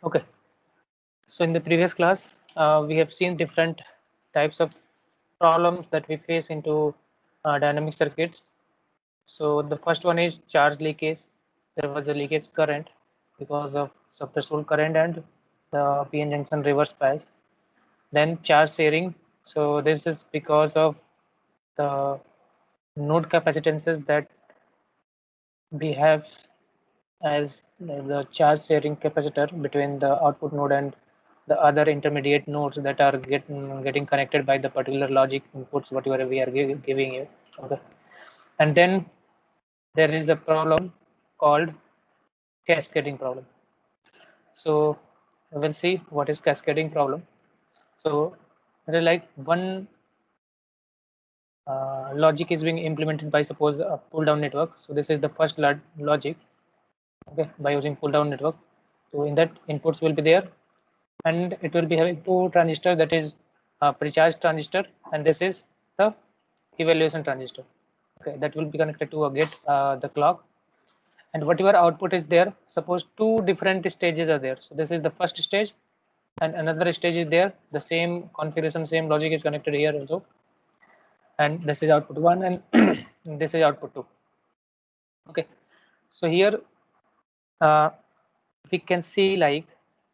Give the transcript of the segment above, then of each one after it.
Okay, so in the previous class, we have seen different types of problems that we face into dynamic circuits. So the first one is charge leakage. There was a leakage current because of threshold current and the PN junction reverse bias. Then charge sharing. So this is because of the node capacitances that we have as the charge sharing capacitor between the output node and the other intermediate nodes that are getting connected by the particular logic inputs whatever we are giving you. Okay, and then there is a problem called cascading problem. So we'll see what is cascading problem. So there is like one logic is being implemented by suppose a pull down network. So this is the first logic, okay, by using pull down network. So in that inputs will be there and it will be having two transistors, that is a precharge transistor and this is the evaluation transistor. Okay, that will be connected to a gate, the clock, and whatever output is there, suppose two different stages are there. So this is the first stage and another stage is there, the same configuration, same logic is connected here also, and this is output 1 and this is output 2. Okay, so here we can see like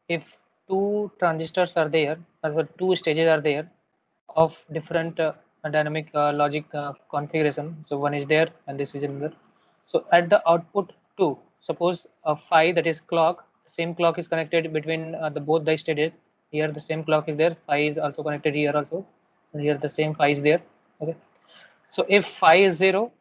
if two transistors are there, or two stages are there of different dynamic logic configuration. So one is there and this is another. So at the output 2, suppose a phi, that is clock, same clock is connected between the both the stages. Here the same clock is there, phi is also connected here also, and here the same phi is there. Okay, so if phi is 0,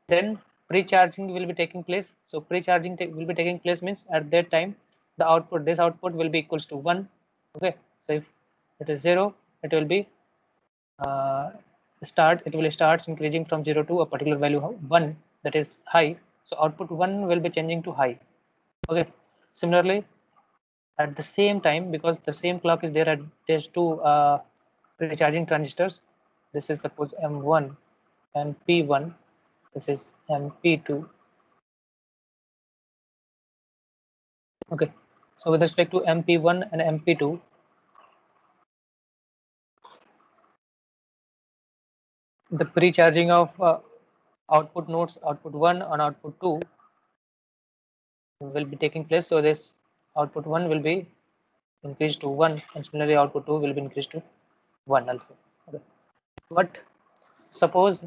then pre-charging will be taking place. So pre-charging will be taking place means at that time the output, this output will be equals to 1. Okay, so if it is 0, it will be uh, it will start increasing from 0 to a particular value 1, that is high. So output 1 will be changing to high. Okay, similarly at the same time, because the same clock is there, at there's two recharging transistors. This is suppose M1 and P1, this is MP2. Okay, so with respect to MP1 and MP2, the pre-charging of output nodes, output 1 and output 2 will be taking place. So this output 1 will be increased to 1 and similarly output 2 will be increased to 1 also. Okay. But suppose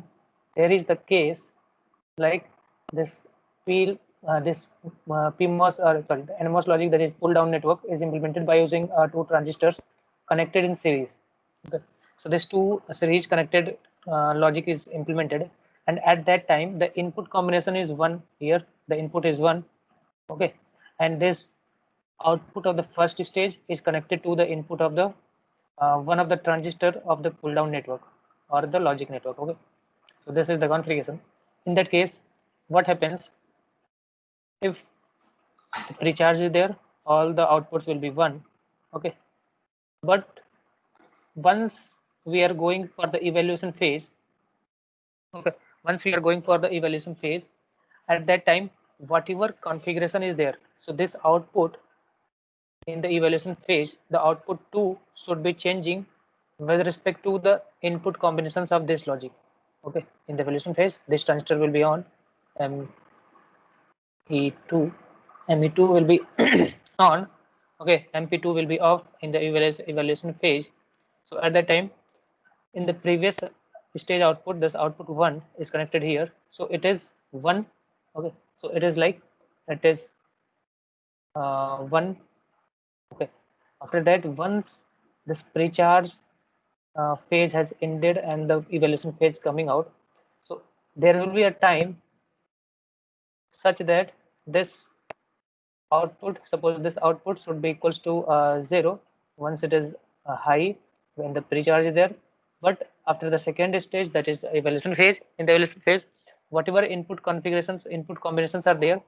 there is the case like this this PMOS, or sorry, the NMOS logic, that is pull down network, is implemented by using two transistors connected in series. Okay. So this two series connected logic is implemented, and at that time the input combination is 1. Here the input is 1. Okay, and this output of the first stage is connected to the input of the one of the transistor of the pull down network or the logic network. Okay, so this is the configuration. In that case, what happens if the precharge is there, all the outputs will be 1. Okay, but once we are going for the evaluation phase, okay, once we are going for the evaluation phase, at that time whatever configuration is there, so this output in the evaluation phase, the output 2 should be changing with respect to the input combinations of this logic. Okay, in the evaluation phase, this transistor will be on, ME2, ME2 will be on. Okay, MP2 will be off in the evaluation phase. So at that time, in the previous stage output, this output 1 is connected here. So it is 1. Okay, so it is like it is 1. Okay, after that, once this pre-charge phase has ended and the evaluation phase coming out, so there will be a time such that this output, suppose this output should be equals to 0 once it is high when the pre-charge is there. But after the second stage, that is evaluation phase, in the evaluation phase, whatever input configurations, input combinations are there,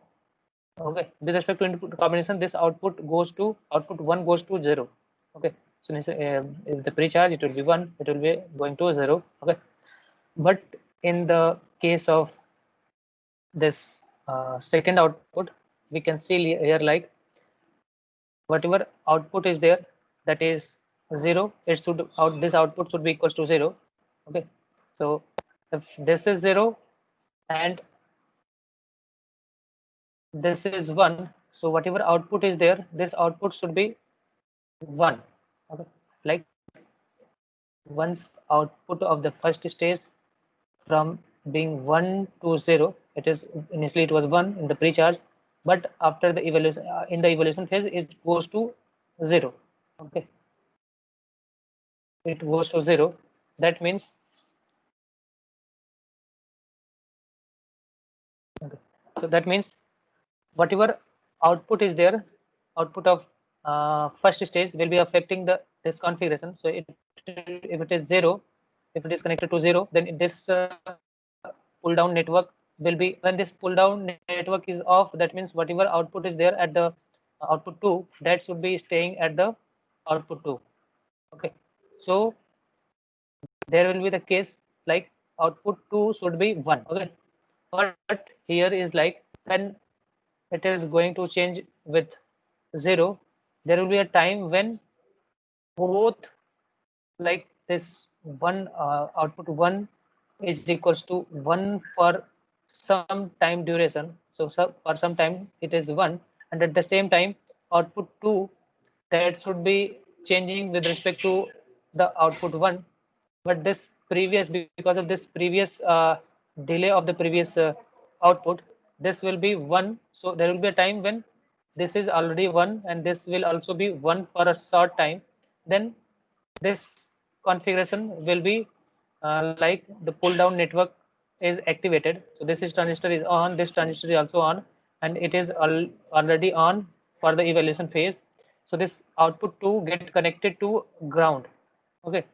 okay, with respect to input combination, this output 1 goes to 0. Okay, so if the pre-charge, it will be 1, it will be going to 0. Okay, but in the case of this second output, we can see here like whatever output is there, that is 0, it should this output should be equals to 0. Okay, so if this is 0 and this is 1, so whatever output is there, this output should be 1. Okay, like once output of the first stage from being 1 to 0, it is initially it was 1 in the pre-charge, but after the evaluation in the evaluation phase it goes to 0. Okay, it goes to 0. That means, okay, so that means whatever output is there, output of first stage will be affecting this configuration. So if it is 0, if it is connected to 0, then this pull down network will be, when this pull down network is off, that means whatever output is there at the output 2, that should be staying at the output 2. Okay, so there will be the case like output 2 should be 1. Okay, but here is like when it is going to change with 0, there will be a time when both, like this one output 1 is equals to 1 for some time duration. So for some time it is 1, and at the same time output 2, that should be changing with respect to the output 1. But this previous, because of this previous delay of the previous output, this will be 1. So there will be a time when this is already 1 and this will also be 1 for a short time. Then this configuration will be like the pull down network is activated. So this is transistor is on, this transistor is also on, and it is already on for the evaluation phase. So this output 2 get connected to ground. Okay,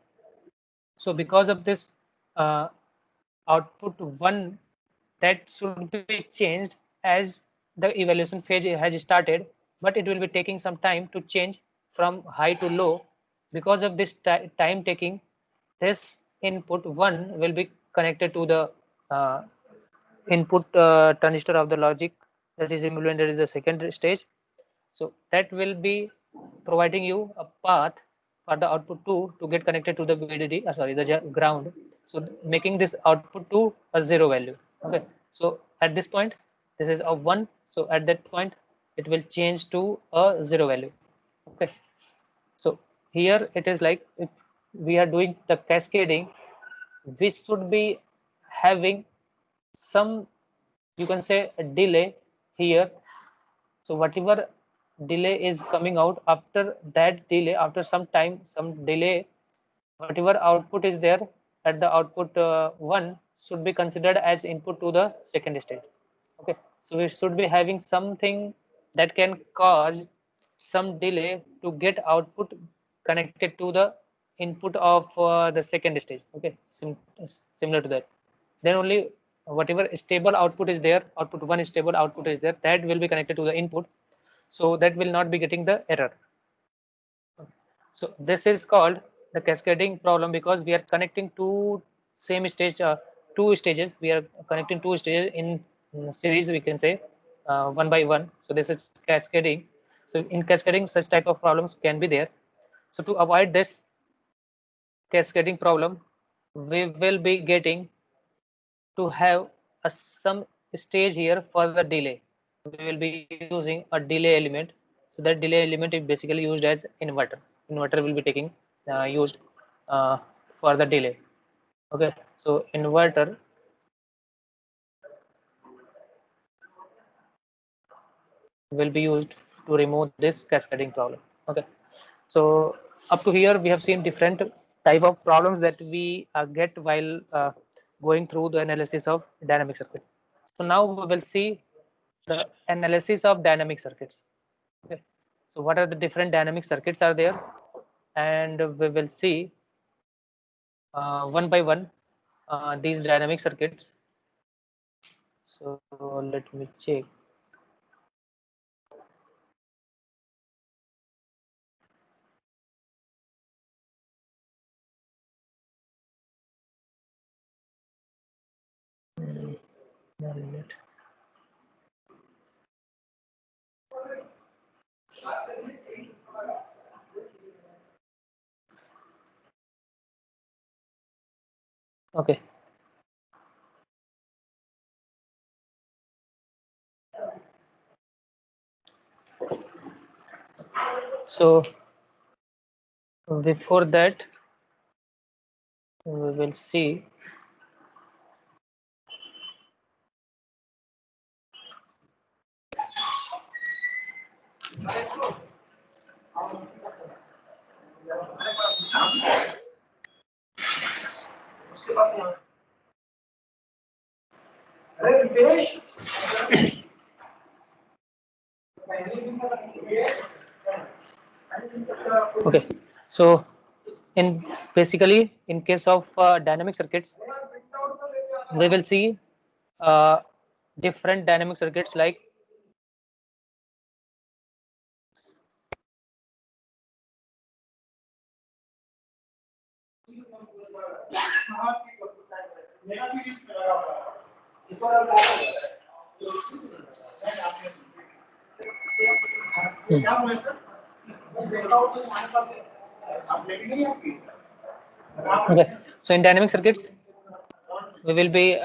so because of this uh, output 1, that should be changed as the evaluation phase has started, but it will be taking some time to change from high to low. Because of this time taking, this input 1 will be connected to the uh, input transistor of the logic, that is implemented in the second stage. So that will be providing you a path for the output 2 to get connected to the VDD, sorry, the ground. So making this output 2 a 0 value. Okay. So at this point, this is a 1. So at that point, it will change to a 0 value. Okay. So here it is like if we are doing the cascading, we should be having some, you can say, a delay here. So whatever delay is coming out, after that delay, after some time, some delay, whatever output is there at the output 1 should be considered as input to the second stage. Okay, so we should be having something that can cause some delay to get output connected to the input of the second stage. Okay, similar to that. Then only whatever stable output is there, output 1 stable output is there, that will be connected to the input. So that will not be getting the error. So this is called the cascading problem, because we are connecting two stages. We are connecting two stages in series, we can say, one by one. So this is cascading. So in cascading, such type of problems can be there. So to avoid this cascading problem, we will be getting to have some stage here for the delay. We will be using a delay element. So that delay element is basically used as inverter. Inverter will be taking used for the delay. Okay, so inverter will be used to remove this cascading problem. Okay, so up to here we have seen different type of problems that we get while going through the analysis of dynamic circuit. So now we will see the analysis of dynamic circuits. Okay, so what are the different dynamic circuits are there, and we will see one by one these dynamic circuits. So let me check. One minute. Okay. So before that, we will see okay. So in basically in case of dynamic circuits, we will see uh, different dynamic circuits like okay. So in dynamic circuits, we will be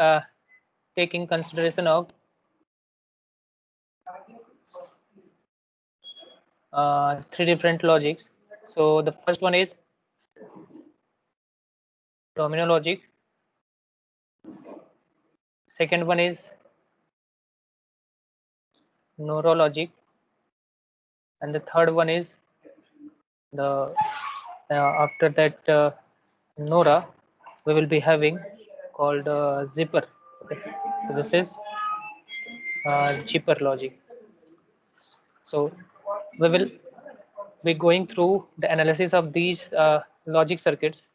taking consideration of three different logics. So the first one is domino logic, second one is Noro logic, and the third one is the after that Nora we will be having called zipper. Okay. So this is zipper logic. So we will be going through the analysis of these logic circuits.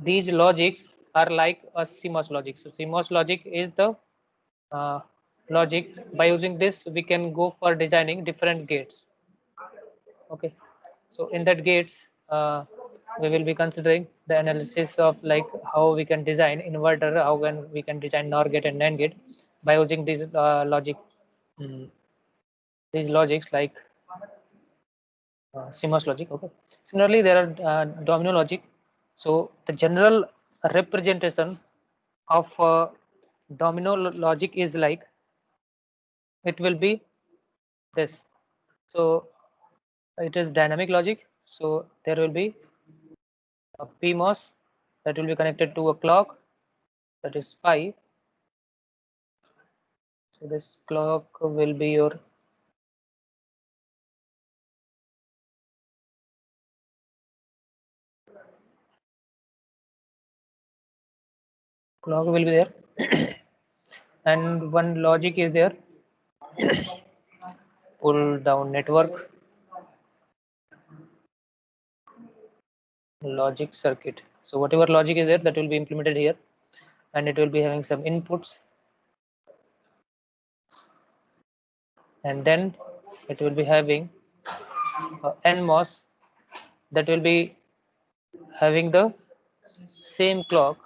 These logics are like a CMOS logic. So CMOS logic is the uh, logic. By using this, we can go for designing different gates. Okay. So in that gates, we will be considering the analysis of like how we can design inverter, how we can design NOR gate and NAND gate by using these mm, these logics like CMOS logic. Okay. Similarly, there are domino logic. So the general representation of domino logic is like it will be this. So it is dynamic logic. So there will be a PMOS that will be connected to a clock, that is 5. So this clock will be your clock will be there and one logic is there, pull down network logic circuit. So whatever logic is there, that will be implemented here, and it will be having some inputs, and then it will be having NMOS that will be having the same clock,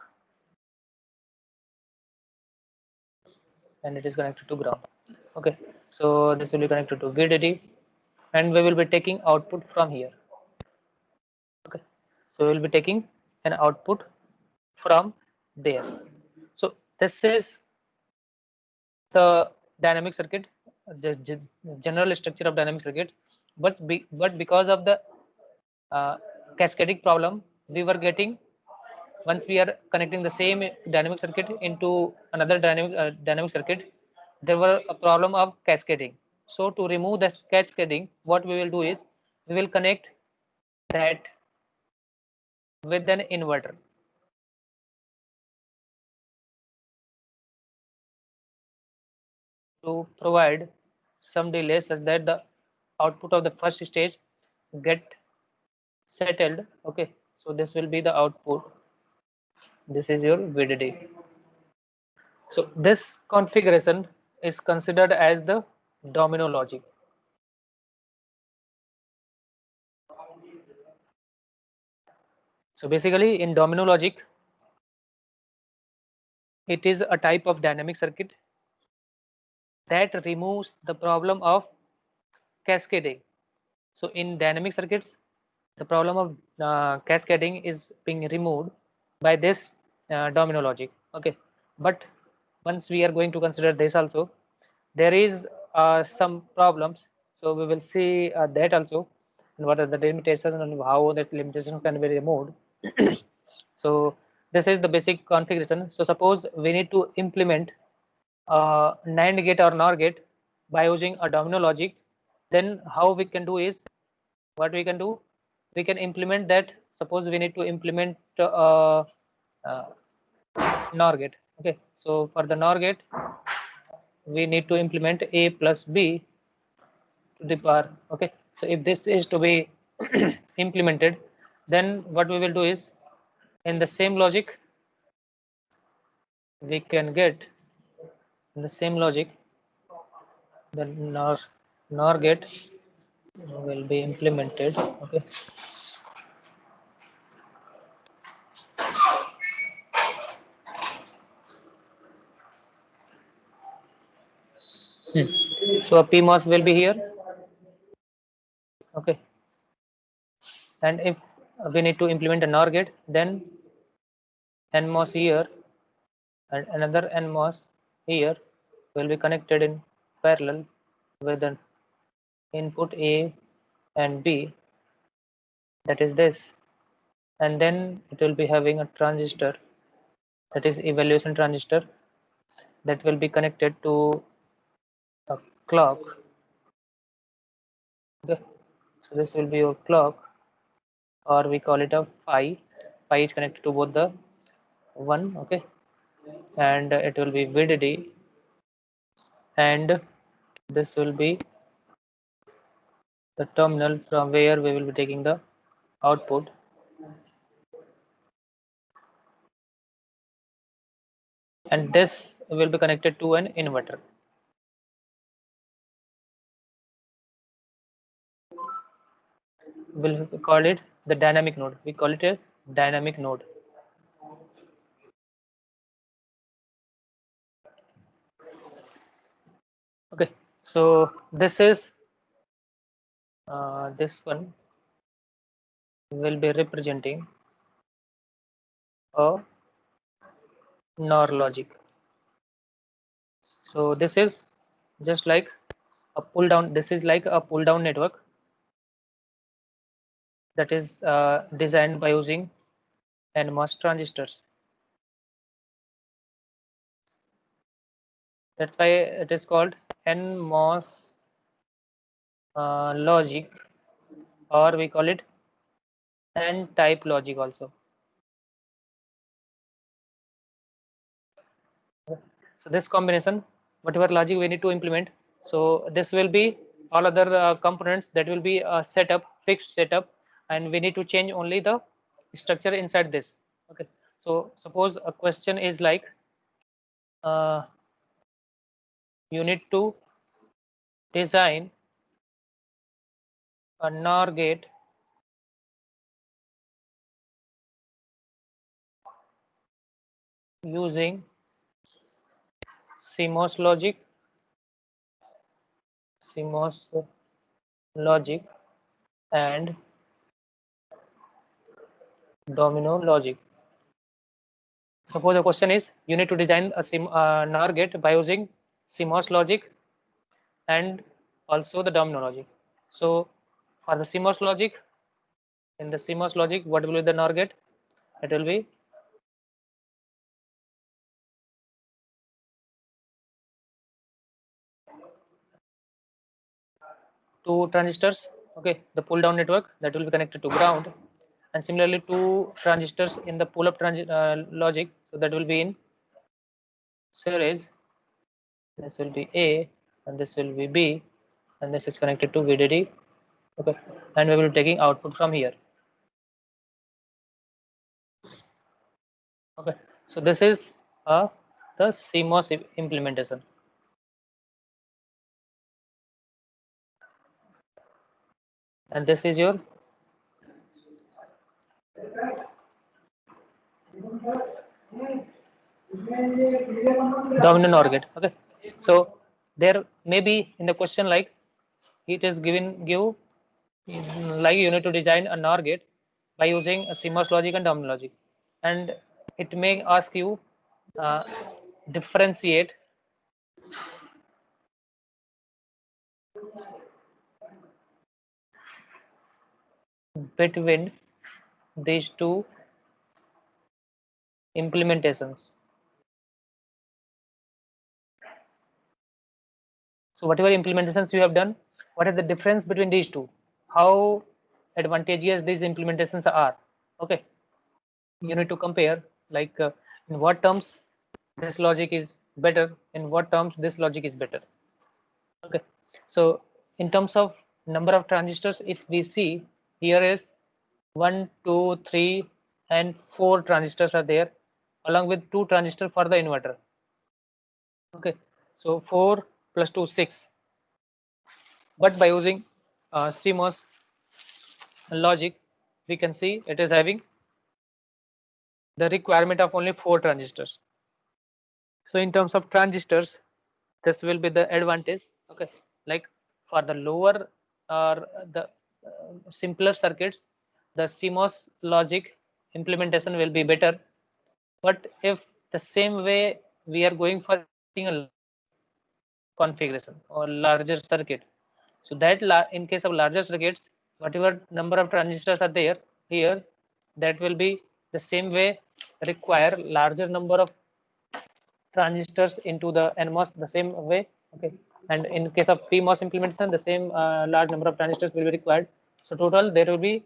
and it is connected to ground. Okay, so this will be connected to VDD, and we will be taking output from here. Okay, so we will be taking an output from there. So this is the dynamic circuit, the general structure of dynamic circuit. But because of the cascading problem, we were getting, once we are connecting the same dynamic circuit into another dynamic circuit, there were a problem of cascading. So to remove the cascading, what we will do is we will connect that with an inverter. To provide some delay such that the output of the first stage get settled. Okay, so this will be the output. This is your VDD. So this configuration is considered as the domino logic. So basically in domino logic, it is a type of dynamic circuit that removes the problem of cascading. So in dynamic circuits, the problem of cascading is being removed by this domino logic. Okay, but once we are going to consider this also, there is some problems. So we will see that also, and what are the limitations and how that limitations can be removed. So this is the basic configuration. So suppose we need to implement NAND gate or NOR gate by using a domino logic, then how we can do is, what we can do, we can implement that. Suppose we need to implement uh, NOR gate. Okay, so for the NOR gate, we need to implement a plus b to the power. Okay, so if this is to be implemented, then what we will do is, in the same logic, we can get, in the same logic, the NOR gate will be implemented. Okay, so a PMOS will be here. Okay, and if we need to implement a NOR gate, then NMOS here and another NMOS here will be connected in parallel with an input A and B, that is this, and then it will be having a transistor, that is evaluation transistor, that will be connected to a clock. Okay, so this will be your clock, or we call it a phi. Phi is connected to both the one. Okay, and it will be VDD, and this will be the terminal from where we will be taking the output, and this will be connected to an inverter. We'll call it the dynamic node. We call it a dynamic node. Okay, so this is this one will be representing a NOR logic. So this is just like a pull down. This is like a pull down network that is designed by using NMOS transistors. That's why it is called NMOS logic, or we call it N-type logic also. So this combination, whatever logic we need to implement, so this will be all other components that will be setup, fixed setup, and we need to change only the structure inside this. Okay, so suppose a question is like, uh, you need to design a NOR gate using CMOS logic, CMOS logic, and domino logic. Suppose the question is, you need to design a NOR gate by using CMOS logic and also the domino logic. So for the CMOS logic, in the CMOS logic, what will be the NOR gate? It will be two transistors. Okay, the pull down network that will be connected to ground, and similarly two transistors in the pull up logic, so that will be in series. This will be A and this will be B, and this is connected to VDD. Okay, and we will be taking output from here. Okay, so this is the CMOS implementation. And this is your dominant NOR gate. Okay, so there may be in the question like, it is give like you need to design a NOR gate by using a CMOS logic and domino logic, and it may ask you differentiate between these two implementations. So whatever implementations you have done, what is the difference between these two? How advantageous these implementations are? Okay, you need to compare, like in what terms this logic is better, in what terms this logic is better. Okay, so in terms of number of transistors, if we see here is 1, 2, 3, and 4 transistors are there, along with 2 transistors for the inverter. Okay, so 4 plus 2, 6. But by using CMOS logic, we can see it is having the requirement of only 4 transistors. So in terms of transistors, this will be the advantage. Okay, like for the lower or the simpler circuits, the CMOS logic implementation will be better. But if the same way we are going for a configuration or larger circuit, so that in case of larger circuits, whatever number of transistors are there here, that will be the same way require larger number of transistors into the NMOS the same way. Okay, and in case of PMOS implementation, the same large number of transistors will be required. So total there will be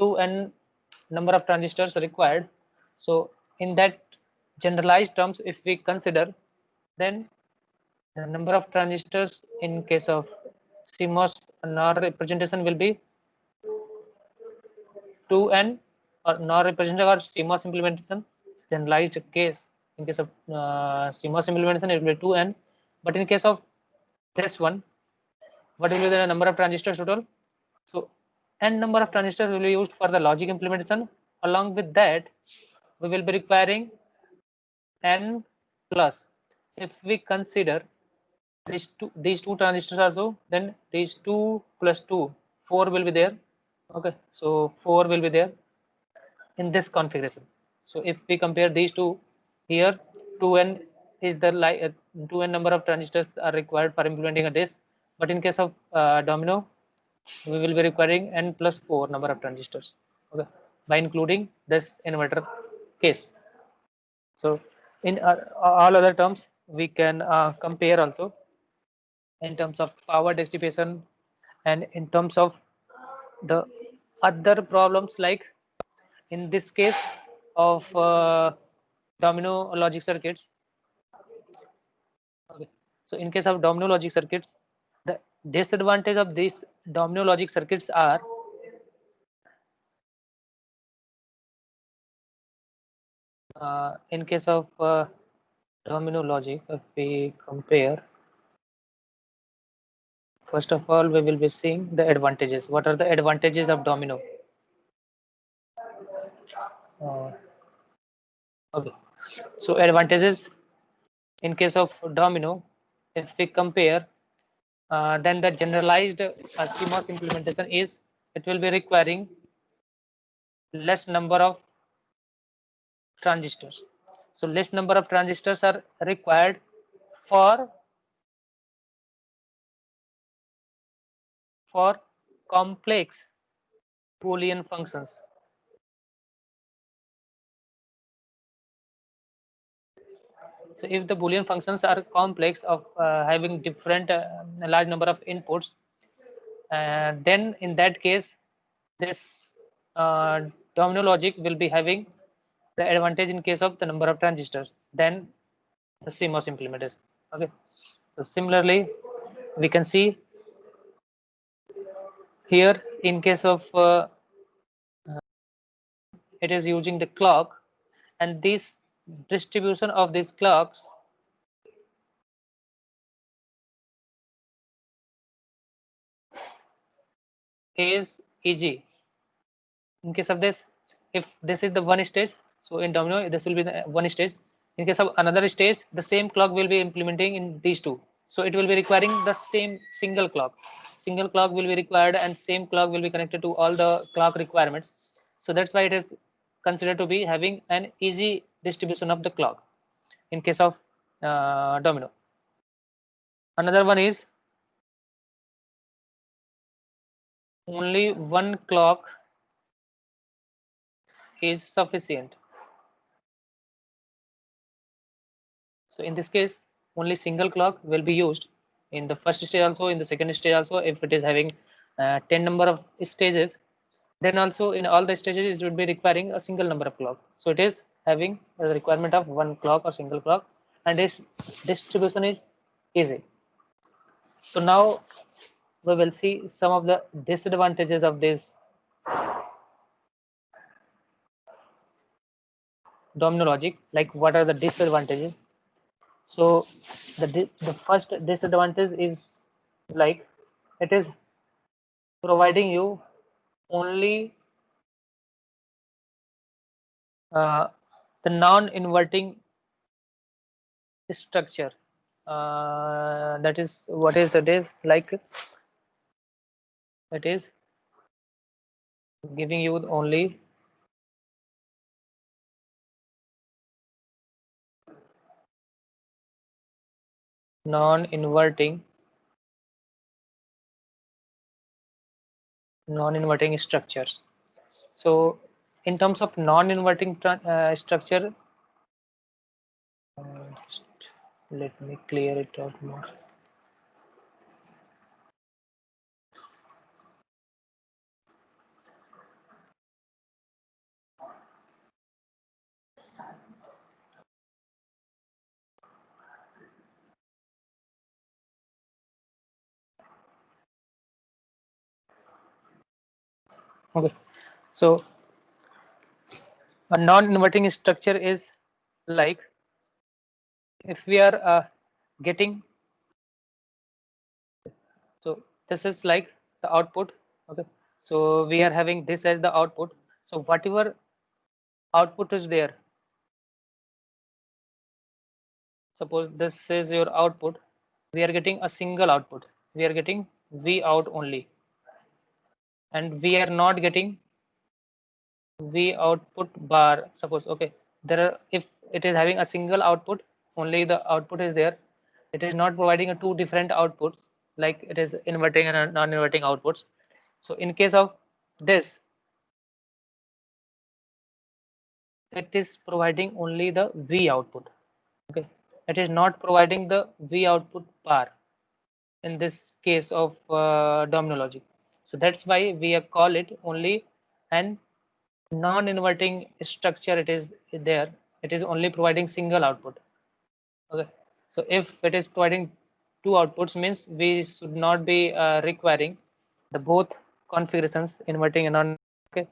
2n number of transistors required. So in that generalized terms, if we consider, then the number of transistors in case of CMOS NOR representation will be 2n, or NOR representation or CMOS implementation generalized case. In case of CMOS implementation, it will be 2n, but in case of this one, what will be the number of transistors total? So n number of transistors will be used for the logic implementation. Along with that, we will be requiring n plus. If we consider these two transistors also, then these 2 plus 2, 4 will be there. Okay, so 4 will be there in this configuration. So if we compare these two, here 2n is the 2n number of transistors are required for implementing this, but in case of domino, we will be requiring n plus 4 number of transistors. Okay, by including this inverter case. So in all other terms, we can compare also in terms of power dissipation and in terms of the other problems, like in this case of domino logic circuits. Okay, so in case of domino logic circuits, the disadvantage of these domino logic circuits are in case of domino logic, if we compare, first of all we will be seeing the advantages. What are the advantages of domino? uh, okay, so advantages in case of domino, if we compare, then the generalized CMOS implementation is, it will be requiring less number of transistors. So less number of transistors are required for complex Boolean functions. So if the Boolean functions are complex of having different large number of inputs, then in that case, this domino logic will be having the advantage in case of the number of transistors than the CMOS implementers. Okay, so similarly, we can see here in case of it is using the clock, and this distribution of these clocks is EG. In case of this, if this is the one stage, so in domino this will be the one stage. In case of another stage, the same clock will be implementing in these two, so it will be requiring the same single clock will be required, and same clock will be connected to all the clock requirements. So that's why it is considered to be having an easy distribution of the clock in case of domino. Another one is only one clock is sufficient. So in this case, only single clock will be used in the first stage also, in the second stage also. If it is having 10 number of stages, then also in all the stages it would be requiring a single number of clock. So it is having a requirement of one clock or single clock, and its distribution is easy. So now we will see some of the disadvantages of this domino logic. Like, what are the disadvantages? So the first disadvantage is, like, it is providing you only uh, the non-inverting structure. That is, what is it is like, it is giving you only non-inverting structures. So in terms of non-inverting structure, just let me clear it out more. Okay, so a non-inverting structure is like, if we are getting, so this is like the output. Okay, so we are having this as the output. So whatever output is there, suppose this is your output, we are getting a single output, we are getting V out only, and we are not getting V output bar. Suppose, okay, there are, if it is having a single output, only the output is there, it is not providing a two different outputs, like it is inverting and non-inverting outputs. So in case of this, it is providing only the V output. Okay, it is not providing the V output bar in this case of domino logic. So that's why we call it only an non-inverting structure. It is there, it is only providing single output. Okay, so if it is providing two outputs, means we should not be requiring the both configurations, inverting and non. Okay,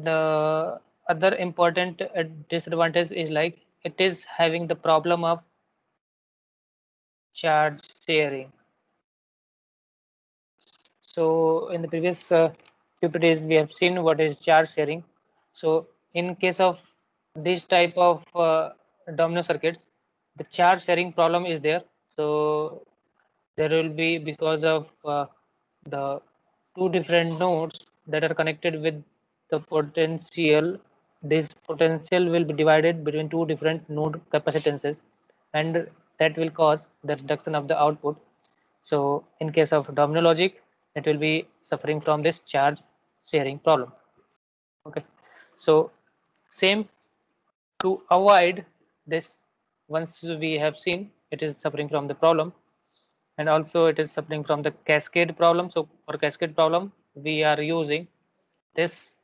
the other important disadvantage is, like, it is having the problem of charge sharing. So in the previous few days, we have seen what is charge sharing. So in case of this type of domino circuits, the charge sharing problem is there. So there will be, because of the two different nodes that are connected with the potential, this potential will be divided between two different node capacitances, and that will cause the reduction of the output. So in case of domino logic, it will be suffering from this charge sharing problem. Okay, so same, to avoid this, once we have seen it is suffering from the problem, and also it is suffering from the cascade problem. So for cascade problem, we are using this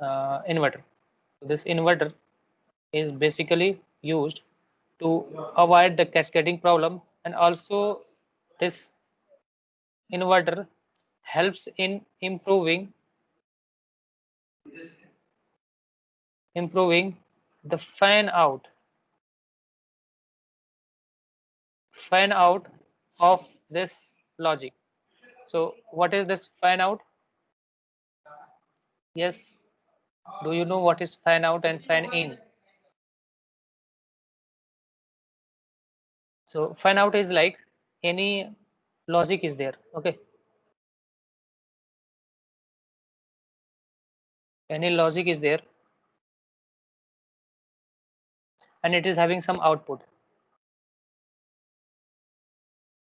inverter. This inverter is basically used to avoid the cascading problem, and also this inverter helps in improving the fan out of this logic. So what is this fan out? Yes, do you know what is fan out and fan in? So fan out is like any logic is there. Okay, any logic is there and it is having some output.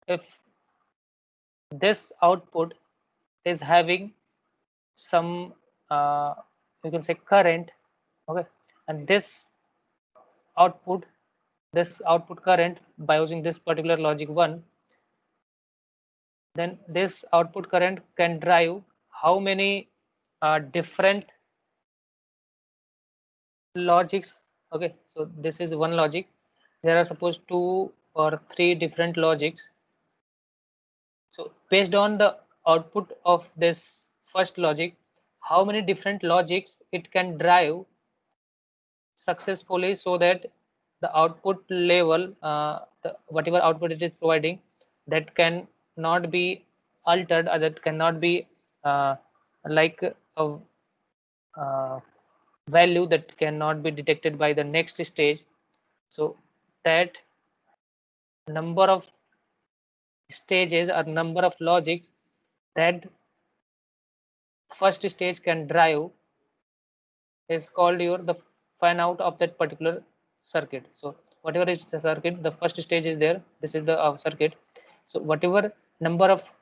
If this output is having some you can say current, okay, and output this output current by using this particular logic 1, then this output current can drive how many different logics. Okay, so this is one logic, there are supposed 2 or 3 different logics. So based on the output of this first logic, how many different logics it can drive successfully, so that the output level, whatever output it is providing, that can not be altered, or that cannot be like a value that cannot be detected by the next stage. So that number of stages or number of logics that first stage can drive is called your the fan out of that particular circuit. So whatever is the circuit, the first stage is there, this is the circuit. So whatever number of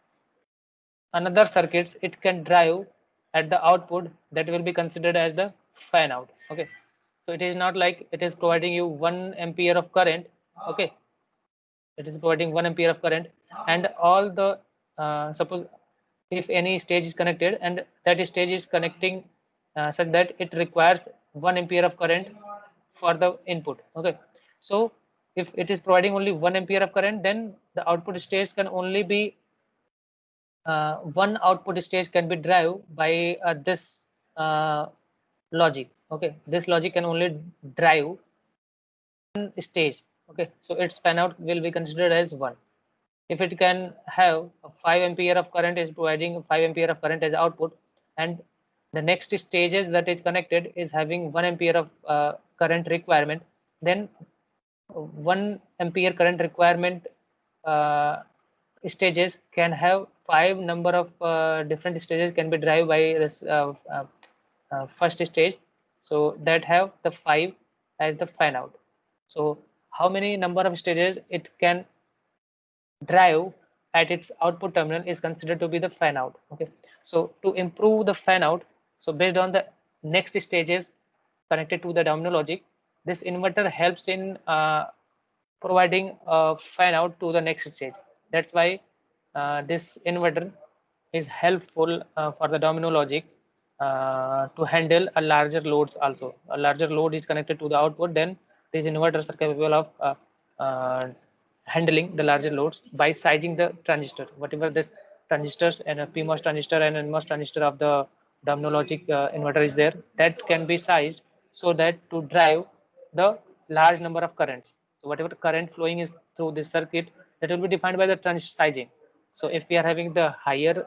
another circuits it can drive at the output, that will be considered as the fan out. Okay, so it is not like it is providing you 1 ampere of current. Okay, it is providing 1 ampere of current, and all the suppose if any stage is connected and that stage is connecting such that it requires 1 ampere of current for the input. Okay, so if it is providing only 1 ampere of current, then the output stage can only be one output stage can be driven by this logic. Okay, this logic can only drive one stage. Okay, so its fan out will be considered as 1. If it can have a 5 ampere of current is providing 5 ampere of current as output, and the next stages that is connected is having 1 ampere of current requirement, then 1 ampere current requirement uh, stages can have 5 number of different stages can be driven by this first stage, so that have the 5 as the fan out. So how many number of stages it can drive at its output terminal is considered to be the fan out. Okay, so to improve the fan out, so based on the next stages connected to the domino logic, this inverter helps in providing a fan out to the next stage. That's why this inverter is helpful for the domino logic to handle a larger loads. Also a larger load is connected to the output, then these inverters are capable of handling the larger loads by sizing the transistor. Whatever this transistors and a PMOS transistor and NMOS transistor of the domino logic inverter is there, that can be sized so that to drive the large number of currents. So whatever current flowing is through this circuit, that will be defined by the transistor sizing. So if we are having the higher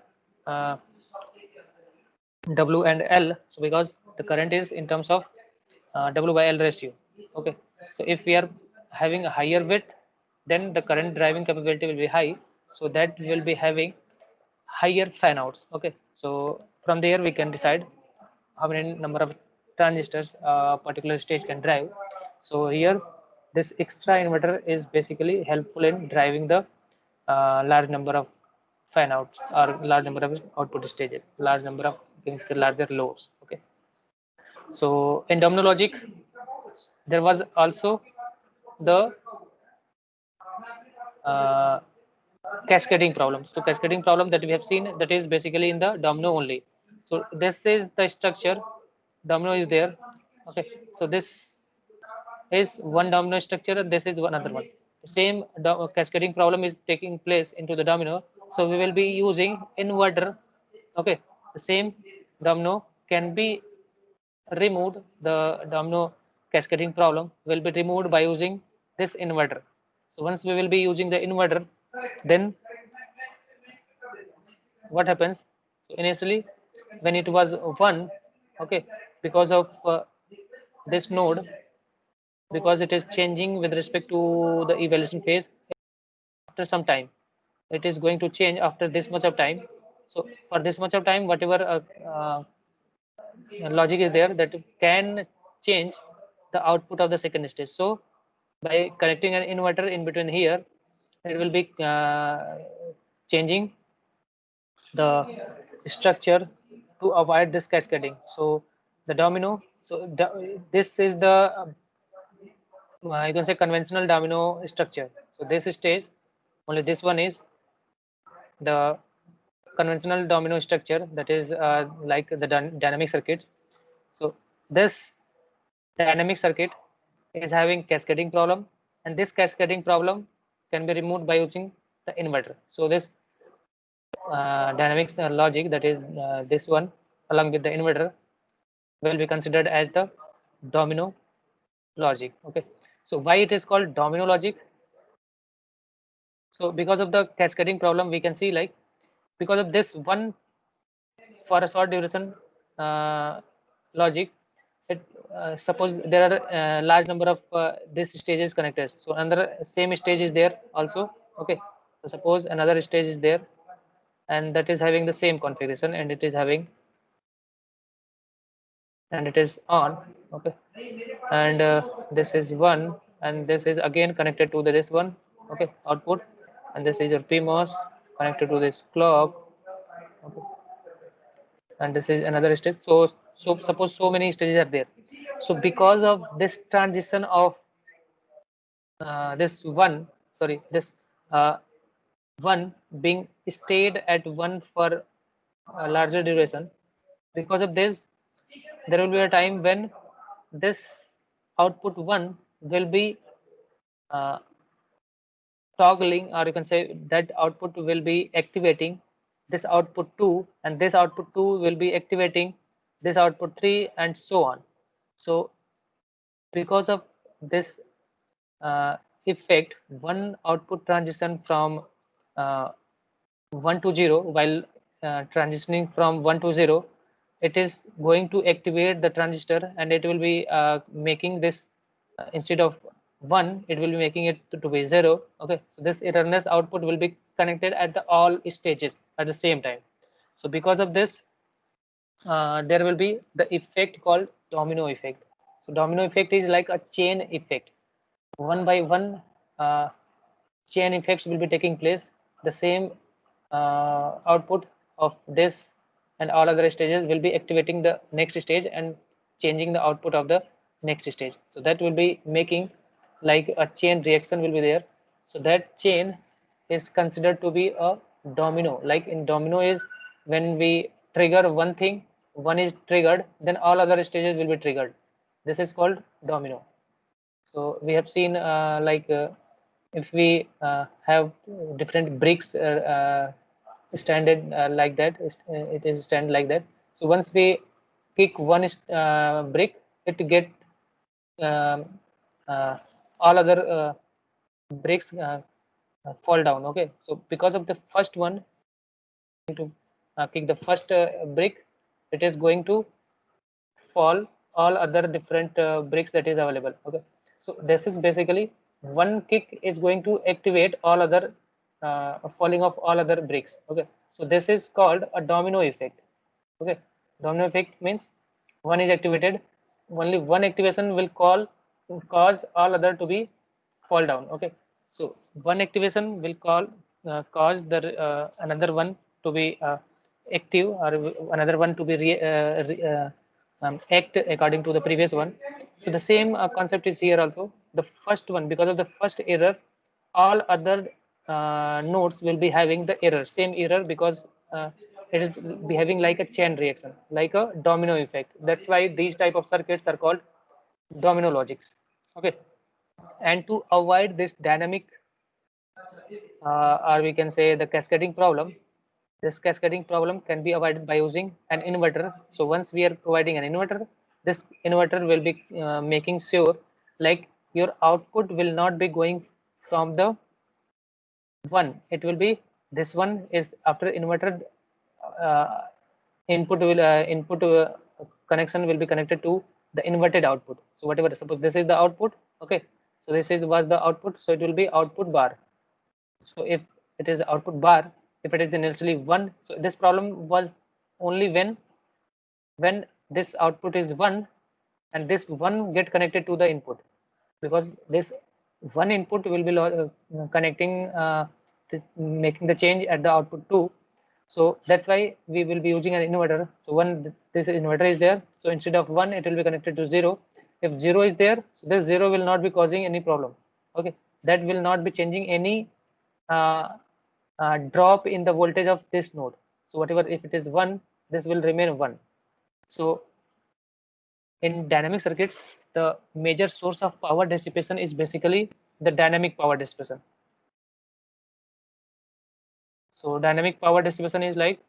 W and L, so because the current is in terms of W by L ratio. Okay, so if we are having a higher width, then the current driving capability will be high, so that will be having higher fan outs. Okay, so from there we can decide how many number of transistors a particular stage can drive. So here this extra inverter is basically helpful in driving the large number of fan outs or large number of output stages, large number of larger loads. Okay, so in domino logic there was also the uh, cascading problem. So cascading problem that we have seen, that is basically in the domino only. So this is the structure, domino is there. Okay, so this is one domino structure and this is one other one. The same cascading problem is taking place into the domino, so we will be using inverter. Okay, the same domino can be removed, the domino cascading problem will be removed by using this inverter. So once we will be using the inverter, then what happens? So initially when it was 1, okay, because of this node, because it is changing with respect to the evaluation phase after some time. it is going to change after this much of time. So for this much of time, whatever logic is there, that can change the output of the second stage. So by connecting an inverter in between here, it will be changing the structure to avoid this cascading. So the domino, so this is the you can say conventional domino structure. So this stage, only this one is the conventional domino structure, that is like the dynamic circuits. So this dynamic circuit is having cascading problem, and this cascading problem can be removed by using the inverter. So this dynamics logic, that is this one along with the inverter, will be considered as the domino logic. Okay, so why it is called domino logic? So because of the cascading problem, we can see, like, because of this one, for a short duration logic, it suppose there are a large number of this stages connected, so another same stage is there also. Okay, so suppose another stage is there, and that is having the same configuration, and it is having, and it is on. Okay, and this is one, and this is again connected to this one. Okay, output, and this is your PMOS connected to this clock. Okay, and this is another stage. So suppose so many stages are there. So because of this transition of this one, sorry, this uh, one being stayed at one for a larger duration, because of this, there will be a time when this output one will be uh, toggling, or you can say that output will be activating this output 2, and this output 2 will be activating this output 3, and so on. So because of this uh, effect, one output transition from uh, 1 to 0, while transitioning from 1 to 0, it is going to activate the transistor, and it will be making this instead of 1, it will be making it to be 0. Okay, so this erroneous output will be connected at the all stages at the same time. So because of this, there will be the effect called domino effect. So domino effect is like a chain effect. One by one chain effects will be taking place. The same output of this and all other stages will be activating the next stage and changing the output of the next stage. So that will be making like a chain reaction will be there. So that chain is considered to be a domino. Like in domino is when we trigger one thing, one is triggered, then all other stages will be triggered. This is called domino. So we have seen if we have different bricks standard like that, it is stand like that. So once we pick one brick, it get um, uh, all other bricks fall down. Okay, so because of the first one to kick the first brick, it is going to fall all other different bricks that is available. Okay, so this is basically one kick is going to activate all other falling of all other bricks. Okay, so this is called a domino effect. Okay, domino effect means one is activated, only one activation will cause all other to be fall down. Okay, so one activation will cause the another one to be active, or another one to be act according to the previous one. So the same concept is here also. The first one, because of the first error, all other nodes will be having the error, same error, because it is behaving like a chain reaction, like a domino effect. That's why these type of circuits are called domino logics. Okay, and to avoid this dynamic or we can say the cascading problem, this cascading problem can be avoided by using an inverter. So once we are providing an inverter, this inverter will be making sure like your output will not be going from the one, it will be this one is after inverter uh, input connection will be connected to the inverted output. So whatever, suppose this is the output. Okay, so this is was the output, so it will be output bar. So if it is output bar, if it is initially 1. So this problem was only when this output is 1 and this 1 get connected to the input, because this one input will be connecting making the change at the output 2. So that's why we will be using an inverter. So when this inverter is there, so instead of 1 it will be connected to 0. If 0 is there, so this 0 will not be causing any problem. Okay, that will not be changing any uh, drop in the voltage of this node. So whatever, if it is 1, this will remain 1. So in dynamic circuits, the major source of power dissipation is basically the dynamic power dissipation. So dynamic power dissipation is like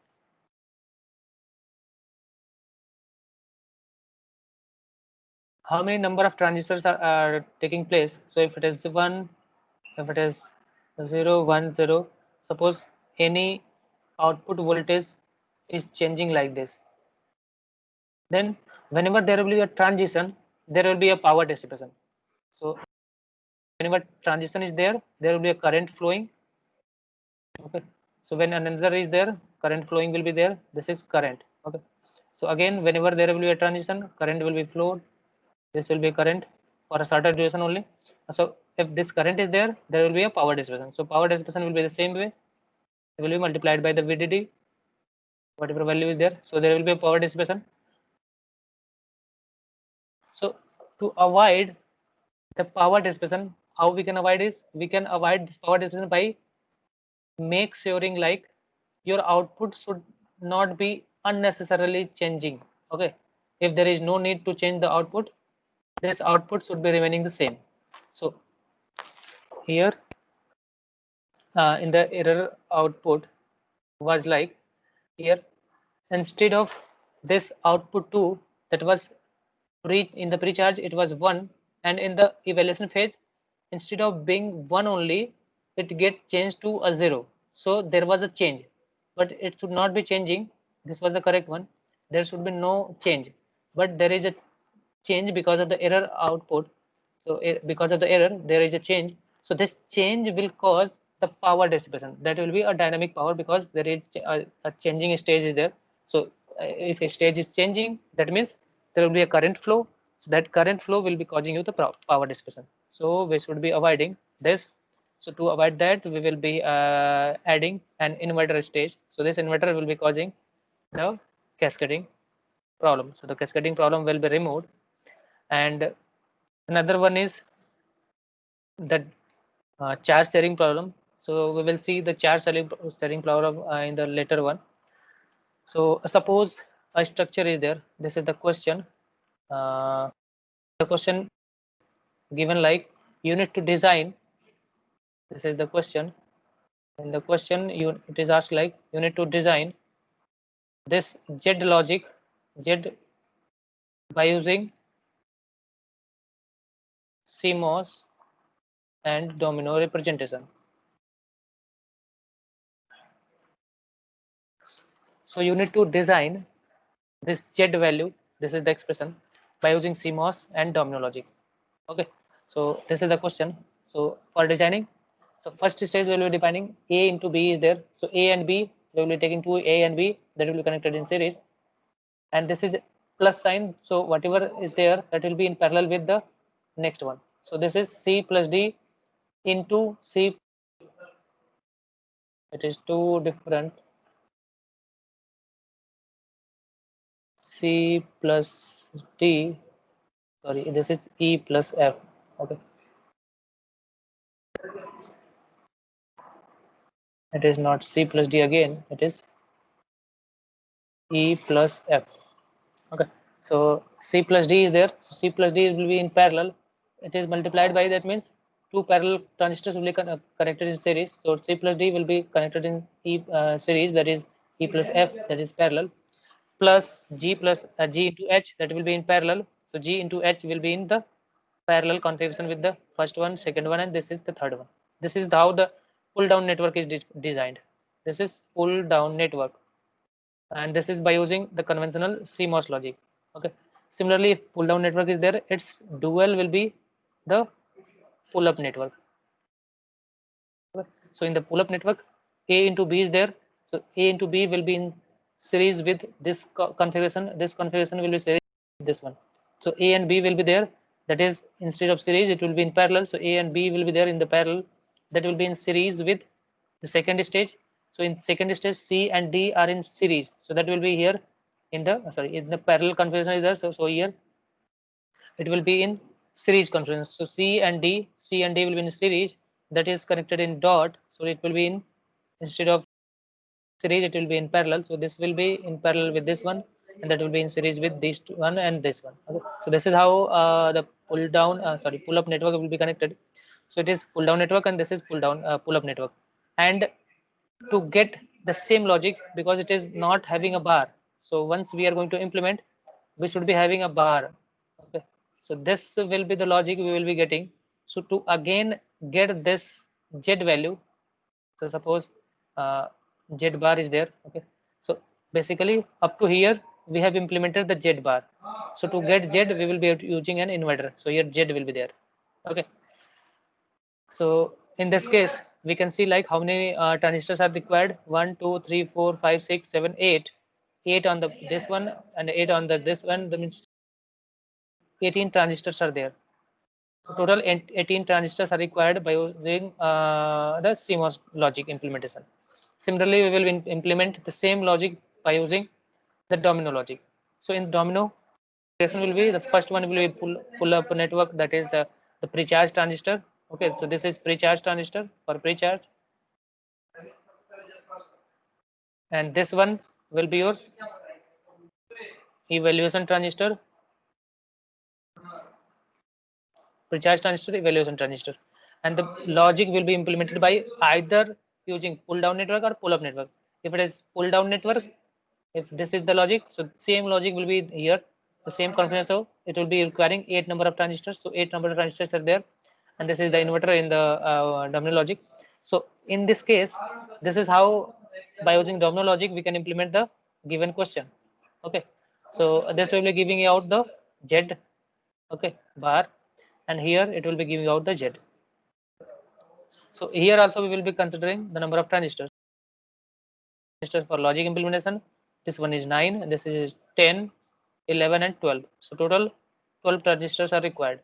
how many number of transistors are taking place. So if it is 1, if it is 0, 1, 0, suppose any output voltage is changing like this, then whenever there will be a transition, there will be a power dissipation. So whenever transition is there, there will be a current flowing. Okay, so when another is there, current flowing will be there. This is current. Okay, so again, whenever there will be a transition, current will be flowed. This will be current for a certain duration only. So if this current is there, there will be a power dissipation. So power dissipation will be the same way. It will be multiplied by the VDD, whatever value is there. So there will be a power dissipation. So to avoid the power dissipation, how we can avoid is, we can avoid this power dissipation by make suring like your output should not be unnecessarily changing. Okay, if there is no need to change the output, this output should be remaining the same. So here in the error output was like here, instead of this output 2 that was in the pre-charge, it was 1, and in the evaluation phase, instead of being 1 only, it get changed to a 0. So there was a change, but it should not be changing. This was the correct one. There should be no change, but there is a change because of the error output. So because of the error, there is a change. So this change will cause the power dissipation. That will be a dynamic power because there is a changing stage is there. So if a stage is changing, that means there will be a current flow. So that current flow will be causing you the power dissipation. So we should be avoiding this. So to avoid that, we will be adding an inverter stage. So this inverter will be causing the cascading problem. So the cascading problem will be removed. And another one is the charge sharing problem. So we will see the charge sharing problem in the later one. So suppose a structure is there. This is the question. The question given like you need to design. This is the question. In the question, it is asked like you need to design this Z logic Z by using CMOS and domino representation. So you need to design this Z value. This is the expression by using CMOS and domino logic. Okay, so this is the question. So for designing, so first stage we will be defining A into B is there. So A and B, we will be taking two A and B that will be connected in series, and this is plus sign. So whatever is there, that will be in parallel with the next one. So this is C plus D into C. It is two different C plus D. Sorry, this is E plus F. Okay, it is not C plus D again. It is E plus F. Okay, so C plus D is there. So C plus D will be in parallel. It is multiplied by, that means two parallel transistors will be connected in series. So C plus D will be connected in E series, that is E plus F, that is parallel, plus G plus G into H, that will be in parallel. So G into H will be in the parallel configuration with the first one, second one, and this is the third one. This is how the pull down network is designed. This is pull down network, and this is by using the conventional CMOS logic. Okay, similarly, if pull down network is there, its dual will be the pull up network. Okay. So in the pull up network, A into B is there, so A into B will be in series with this configuration. This configuration will be series with this one. So A and B will be there. That is, instead of series, it will be in parallel. So A and B will be there in the parallel. That will be in series with the second stage. So in second stage, C and D are in series. So that will be here in the in the parallel configuration is there. So here it will be in series configuration. So C and D will be in series, that is connected in dot. So it will be in, instead of series, it will be in parallel. So this will be in parallel with this one, and that will be in series with this one and this one. Okay. So this is how the pull up network will be connected. So it is pull down network, and this is pull up network. And to get the same logic, because it is not having a bar, so once we are going to implement, we should be having a bar. Okay. So this will be the logic we will be getting. So to again get this z value, so suppose uh, z bar is there. Okay. So basically up to here we have implemented the z bar. So to get z, we will be using an inverter. So here z will be there. Okay. So in this case, we can see like how many transistors are required. 1, 2, 3, 4, 5, 6, 7, 8. 8 on the this one and 8 on the this one. That means 18 transistors are there. Total 18 transistors are required by using the CMOS logic implementation. Similarly, we will implement the same logic by using the domino logic. So in domino, will be the first one will be pull up network, that is the pre-charge transistor. Okay, so this is pre-charge transistor for pre-charge, and this one will be your evaluation transistor, pre-charge transistor, evaluation transistor, and the logic will be implemented by either using pull down network or pull up network. If it is pull down network, if this is the logic, so same logic will be here, the same configuration. So it will be requiring 8 number of transistors. So 8 number of transistors are there, and this is the inverter in the domino logic. So in this case, this is how by using domino logic we can implement the given question. Okay, so this will be giving out the z, okay, bar, and here it will be giving out the z. So here also we will be considering the number of transistors for logic implementation. This one is 9, and this is 10, 11, and 12. So total 12 transistors are required.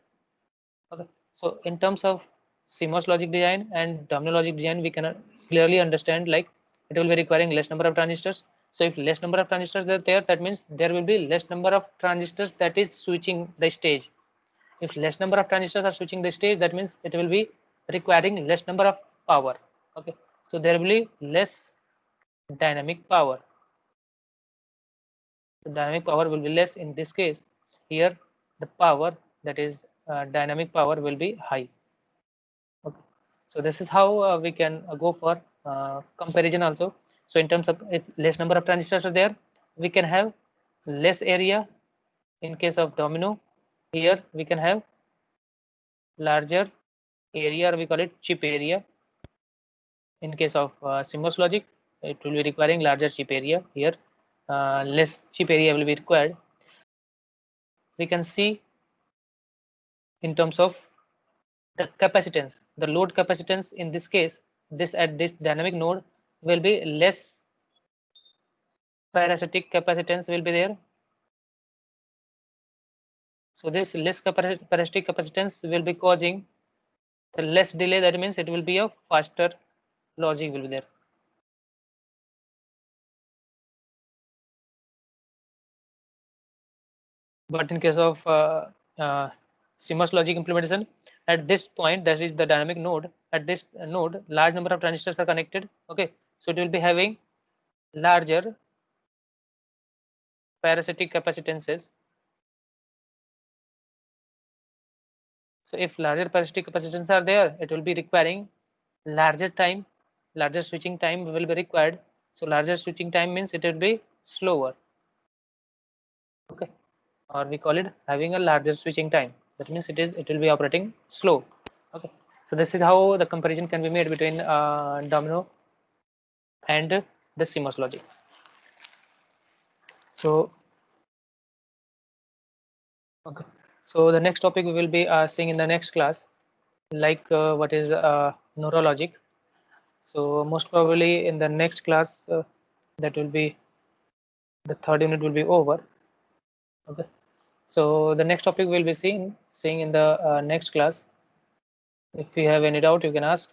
Okay. So in terms of CMOS logic design and domino logic design, we can clearly understand like it will be requiring less number of transistors. So if less number of transistors are there, that means there will be less number of transistors that is switching the stage. If less number of transistors are switching the stage, that means it will be requiring less number of power. Okay. So there will be less dynamic power. The dynamic power will be less in this case. Here the power, that is dynamic power, will be high. Okay. So this is how we can go for comparison also. So in terms of if less number of transistors are there, we can have less area. In case of domino, here we can have larger area, or we call it chip area. In case of CMOS logic, it will be requiring larger chip area. Here less chip area will be required. We can see in terms of the capacitance, the load capacitance in this case, this at this dynamic node will be less. Parasitic capacitance will be there. So this less parasitic capacitance will be causing the less delay. That means it will be a faster logic will be there. But in case of CMOS logic implementation, at this point, that is the dynamic node, at this node large number of transistors are connected. Okay, so it will be having larger parasitic capacitances. So if larger parasitic capacitances are there, it will be requiring larger time, larger switching time will be required. So larger switching time means it will be slower. Okay, or we call it having a larger switching time. That means it will be operating slow. Okay, so this is how the comparison can be made between domino and the CMOS logic. So okay, so the next topic we will be seeing in the next class, like what is neurologic. So most probably in the next class, that will be the third unit will be over. Okay. So the next topic we'll be seeing in the next class. If you have any doubt, you can ask.